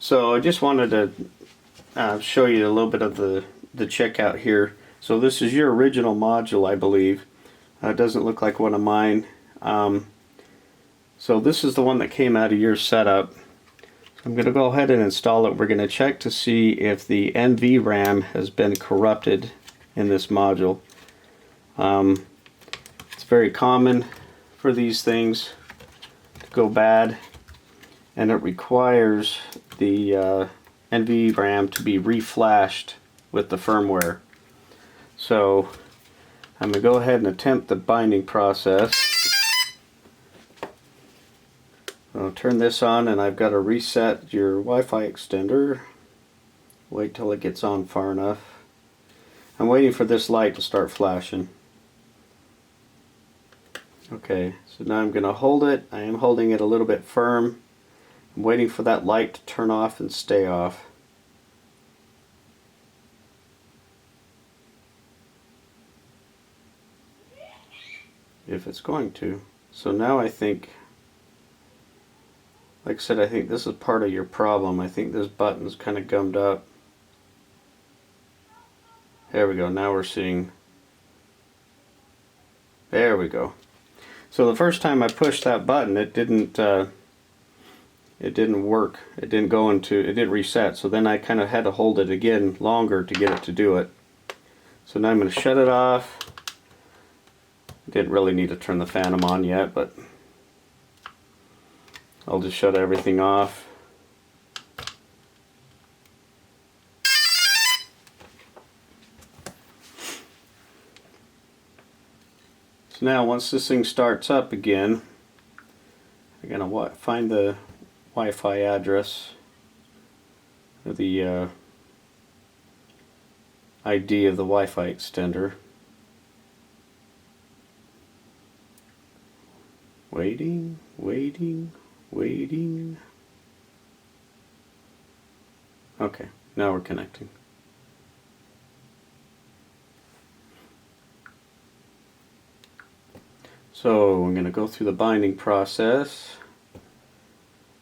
So I just wanted to show you a little bit of the checkout here. So this is your original module, I believe. It doesn't look like one of mine. So this is the one that came out of your setup. So I'm going to go ahead and install it. We're going to check to see if the NVRAM has been corrupted in this module. It's very common for these things to go bad, and it requires the NVRAM to be reflashed with the firmware. So I'm going to go ahead and attempt the binding process. I'll turn this on, and I've got to reset your Wi-Fi extender. Wait till it gets on far enough. I'm waiting for this light to start flashing. Okay, so now I'm going to hold it. I am holding it a little bit firm. I'm waiting for that light to turn off and stay off. If it's going to. So now I think, like I said, I think this is part of your problem. I think this button's kind of gummed up. There we go. Now we're seeing. There we go. So the first time I pushed that button, it didn't work. It didn't reset. So then I kind of had to hold it again longer to get it to do it. So now I'm going to shut it off. Didn't really need to turn the phantom on yet, but I'll just shut everything off. So now once this thing starts up again, I'm going to find the Wi-Fi address, or the ID of the Wi-Fi extender. Waiting, waiting, waiting. Okay, now we're connecting. So I'm going to go through the binding process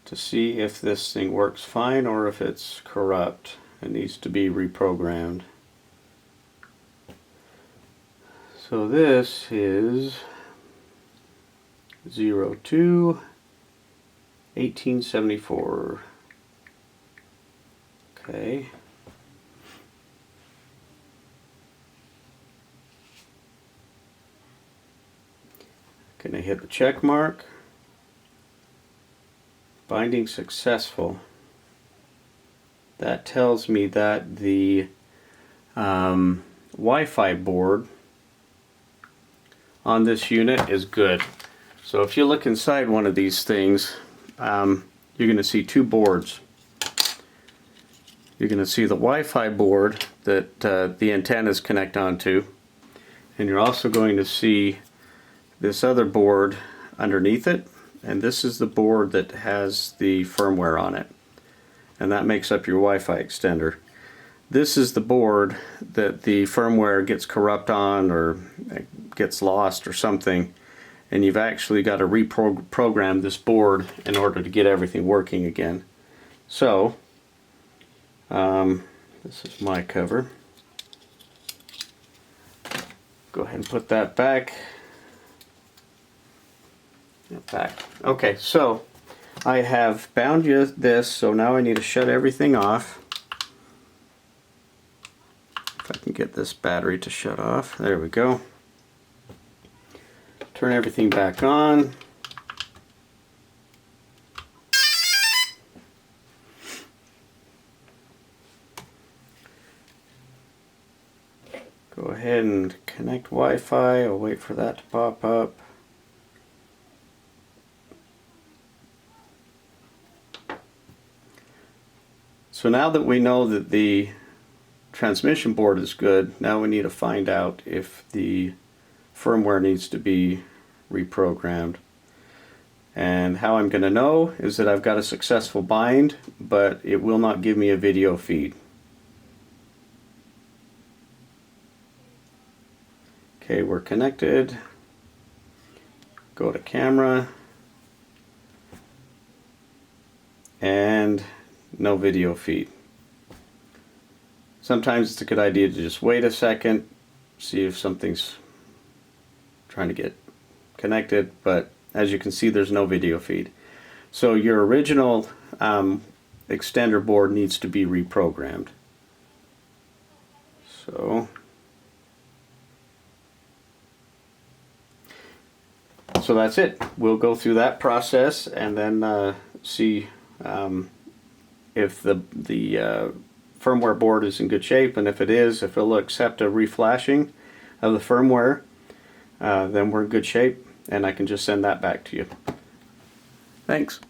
to see if this thing works fine or if it's corrupt. It needs to be reprogrammed. So this is 02/1874. Okay. Gonna hit the check mark. Binding successful. That tells me that the Wi-Fi board on this unit is good. So if you look inside one of these things, you're going to see two boards. You're going to see the Wi-Fi board that the antennas connect onto, and you're also going to see this other board underneath it, and this is the board that has the firmware on it, and that makes up your Wi-Fi extender. This is the board that the firmware gets corrupt on or gets lost or something, and you've actually got to reprogram this board in order to get everything working again. So this is my cover. Go ahead and put that back. Okay, so I have bound this, so now I need to shut everything off. If I can get this battery to shut off. There we go. Turn everything back on. Go ahead and connect Wi-Fi. I'll wait for that to pop up. So now that we know that the transmission board is good, now we need to find out if the firmware needs to be reprogrammed. And how I'm going to know is that I've got a successful bind, but it will not give me a video feed. Okay, we're connected. Go to camera. And no video feed. Sometimes it's a good idea to just wait a second, see if something's trying to get connected, but as you can see, there's no video feed. So your original extender board needs to be reprogrammed. So that's it. We'll go through that process and then see if the firmware board is in good shape, and if it is, if it'll accept a reflashing of the firmware, then we're in good shape, and I can just send that back to you. Thanks.